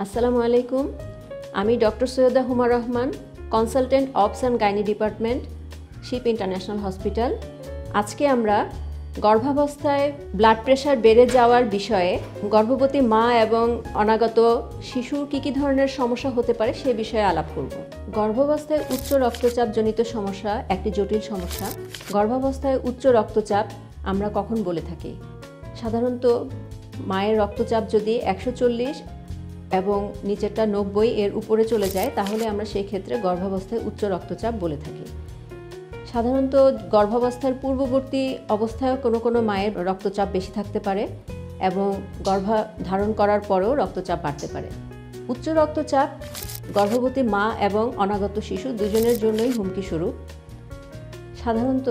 আসসালামু আলাইকুম। আমি doctor Syeda Huma Rahman, consultant obs and gynae department, ship international hospital. আজকে আমরা গর্ভাবস্থায় ব্লাড প্রেশার বেড়ে যাওয়ার বিষয়ে, গর্ভবতী মা এবং অনাগত শিশুর কী ধরনের সমস্যা হতে পারে সে বিষয়ে আলাপ করব। গর্ভাবস্থায় উচ্চ রক্তচাপজনিত সমস্যা একটি জটিল সমস্যা। গর্ভাবস্থায় উচ্চ রক্তচাপ আমরা কখন বলে থাকি? সাধারণত মায়ের রক্তচাপ যদি 140 এবং নিচেরটা 90 এর উপরে চলে যায় তাহলে আমরা সেই ক্ষেত্রে গর্ভাবস্থায় উচ্চ রক্তচাপ বলে থাকি। সাধারণত গর্ভাবস্থার পূর্ববর্তী অবস্থায় কোনো মায়ের রক্তচাপ বেশি থাকতে পারে এবং গর্ভধারণ করার পরেও রক্তচাপ বাড়তে পারে। উচ্চ রক্তচাপ গর্ভবতী মা এবং অনাগত শিশু দুজনের জন্যই হুমকি স্বরূপ। সাধারণত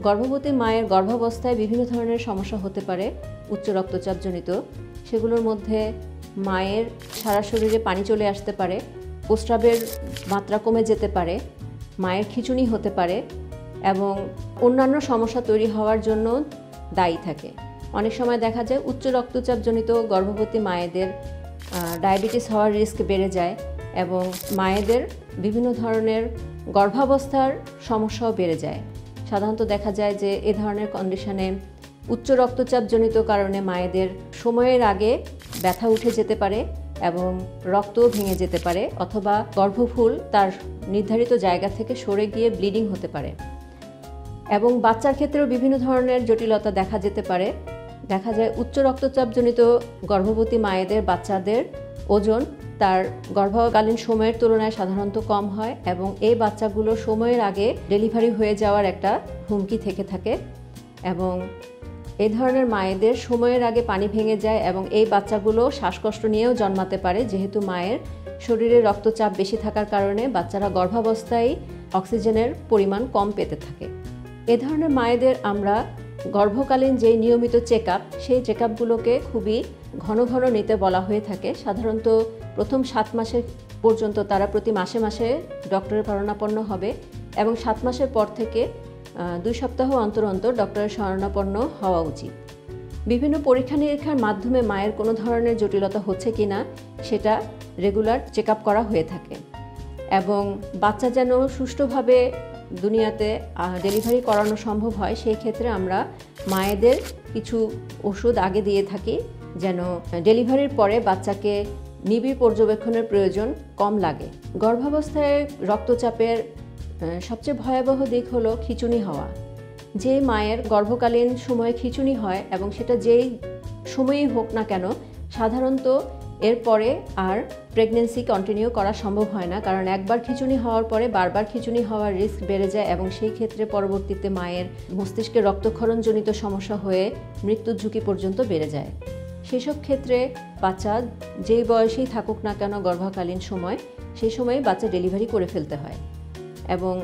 গর্ভবতী মায়ের গর্ভাবস্থায় বিভিন্ন ধরনের সমস্যা হতে পারে উচ্চ রক্তচাপজনিত। সেগুলোর মধ্যে মায়ের সারা শরীরে পানি চলে আসতে পারে, প্রস্রাবের মাত্রা কমে যেতে পারে, মায়ের খিঁচুনি হতে পারে এবং অন্যান্য সমস্যা তৈরি হওয়ার জন্য দায়ী থাকে। অনেক সময় দেখা যায় উচ্চ রক্তচাপজনিত গর্ভবতী মায়েদের ডায়াবেটিস হওয়ার রিস্ক বেড়ে যায় এবং মায়েদের বিভিন্ন ধরনের গর্ভাবস্থার সমস্যাও বেড়ে যায়। সাধারণত দেখা যায় যে এ ধরনের কন্ডিশনে উচ্চ রক্তচাপজনিত কারণে মায়েদের সময়ের আগে ব্যথা উঠে যেতে পারে এবং রক্তও ভেঙে যেতে পারে, অথবা গর্ভফুল তার নির্ধারিত জায়গা থেকে সরে গিয়ে ব্লিডিং হতে পারে। এবং বাচ্চার ক্ষেত্রেও বিভিন্ন ধরনের জটিলতা দেখা যেতে পারে। দেখা যায় উচ্চ রক্তচাপজনিত গর্ভবতী মায়েদের বাচ্চাদের ওজন তার গর্ভকালীন সময়ের তুলনায় সাধারণত কম হয় এবং এই বাচ্চাগুলো সময়ের আগে ডেলিভারি হয়ে যাওয়ার একটা হুমকি থেকে থাকে এবং এই ধরনের মায়েদের সময়ের আগে পানি ভেঙে যায় এবং এই বাচ্চাগুলো শ্বাসকষ্ট নিয়েও জন্মাতে পারে, যেহেতু মায়ের শরীরে রক্তচাপ বেশি থাকার কারণে বাচ্চারা গর্ভাবস্থায় অক্সিজেনের পরিমাণ কম পেতে থাকে। এ ধরনের মায়েদের আমরা গর্ভকালীন যে নিয়মিত চেকআপ, সেই চেকআপগুলোকে খুবই ঘন ঘন নিতে বলা হয়ে থাকে। সাধারণত প্রথম 7 মাসের পর্যন্ত তারা প্রতি মাসে মাসে ডক্টরের শরণাপন্ন হবে এবং 7 মাসের পর থেকে 2 সপ্তাহ অন্তর অন্তর ডক্টরের শরণাপন্ন হওয়া উচিত। বিভিন্ন পরীক্ষা নিরীক্ষার মাধ্যমে মায়ের কোনো ধরনের জটিলতা হচ্ছে কিনা সেটা রেগুলার চেকআপ করা হয়ে থাকে এবং বাচ্চা যেন সুষ্ঠুভাবে দুনিয়াতে ডেলিভারি করানো সম্ভব হয় সেই ক্ষেত্রে আমরা মায়েদের কিছু ওষুধ আগে দিয়ে থাকি যেন ডেলিভারির পরে বাচ্চাকে নিবিড় পর্যবেক্ষণের প্রয়োজন কম লাগে। গর্ভাবস্থায় রক্তচাপের সবচেয়ে ভয়াবহ দিক হলো খিঁচুনি হওয়া। যে মায়ের গর্ভকালীন সময়ে খিঁচুনি হয় এবং সেটা যেই সময়ই হোক না কেন, সাধারণত এরপরে আর প্রেগনেন্সি কন্টিনিউ করা সম্ভব হয় না, কারণ একবার খিঁচুনি হওয়ার পরে বারবার খিঁচুনি হওয়ার রিস্ক বেড়ে যায় এবং সেই ক্ষেত্রে পরবর্তীতে মায়ের মস্তিষ্কে রক্তক্ষরণজনিত সমস্যা হয়ে মৃত্যুর ঝুঁকি পর্যন্ত বেড়ে যায়। সেসব ক্ষেত্রে বাচ্চা যেই বয়সেই থাকুক না কেন গর্ভকালীন সময়, সেই সময়ে বাচ্চা ডেলিভারি করে ফেলতে হয় এবং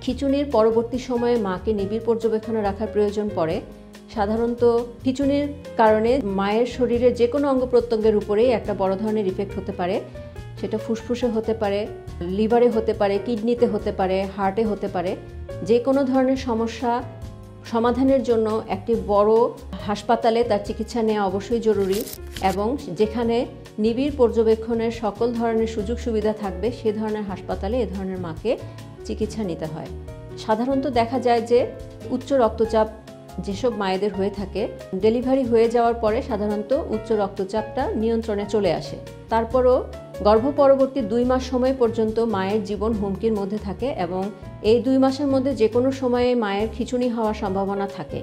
খিঁচুনির পরবর্তী সময়ে মাকে নিবিড় পর্যবেক্ষণে রাখার প্রয়োজন পড়ে। সাধারণত খিঁচুনির কারণে মায়ের শরীরের যে কোনো অঙ্গ প্রত্যঙ্গের উপরেই একটা বড় ধরনের ইফেক্ট হতে পারে। সেটা ফুসফুসে হতে পারে, লিভারে হতে পারে, কিডনিতে হতে পারে, হার্টে হতে পারে। যে কোনো ধরনের সমস্যা সমাধানের জন্য একটি বড় হাসপাতালে তার চিকিৎসা নেওয়া অবশ্যই জরুরি এবং যেখানে নিবিড় পর্যবেক্ষণের সকল ধরনের সুযোগ সুবিধা থাকবে সে ধরনের হাসপাতালে এ ধরনের মাকে চিকিৎসা নিতে হয়। সাধারণত দেখা যায় যে উচ্চ রক্তচাপ যেসব মায়েদের হয়ে থাকে, ডেলিভারি হয়ে যাওয়ার পরে সাধারণত উচ্চ রক্তচাপটা নিয়ন্ত্রণে চলে আসে। তারপরও গর্ভ পরবর্তী 2 মাস সময় পর্যন্ত মায়ের জীবন হুমকির মধ্যে থাকে এবং এই 2 মাসের মধ্যে যে কোনো সময়ে মায়ের খিঁচুনি হওয়ার সম্ভাবনা থাকে।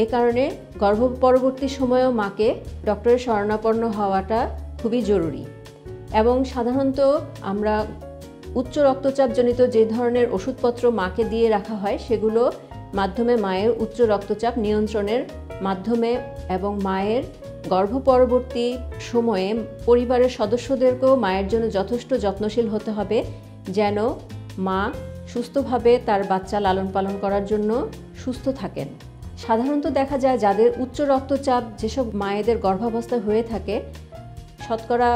এ কারণে গর্ভ পরবর্তী সময়েও মাকে ডক্টরের শরণাপন্ন হওয়াটা খুবই জরুরি এবং সাধারণত আমরা উচ্চ রক্তচাপজনিত যে ধরনের ওষুধপত্র মাকে দিয়ে রাখা হয় সেগুলো মাধ্যমে মায়ের উচ্চ রক্তচাপ নিয়ন্ত্রণের মাধ্যমে এবং মায়ের গর্ভ পরবর্তী সময়ে পরিবারের সদস্যদেরকেও মায়ের জন্য যথেষ্ট যত্নশীল হতে হবে যেন মা সুস্থভাবে তার বাচ্চা লালন পালন করার জন্য সুস্থ থাকেন। সাধারণত দেখা যায় যাদের উচ্চ রক্তচাপ যেসব মায়েদের গর্ভাবস্থা হয়ে থাকে, শতকরা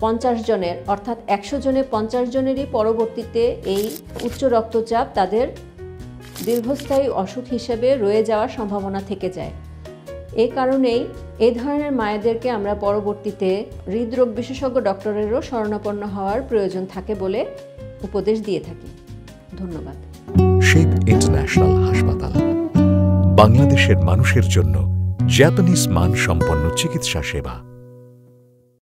50 জনের অর্থাৎ 100 জনে 50 জনেরই পরবর্তীতে এই উচ্চ রক্তচাপ তাদের দীর্ঘস্থায়ী অসুখ হিসেবে রয়ে যাওয়ার সম্ভাবনা থেকে যায়। এ কারণেই এই ধরনের মায়েদেরকে আমরা পরবর্তীতে হৃদরোগ বিশেষজ্ঞ ডক্টরেরও শরণাপন্ন হওয়ার প্রয়োজন থাকে বলে উপদেশ দিয়ে থাকি। ধন্যবাদ। শেপ ইন্টারন্যাশনাল হাসপাতাল, বাংলাদেশের মানুষের জন্য জাপানিজ মানসম্পন্ন চিকিৎসা সেবা।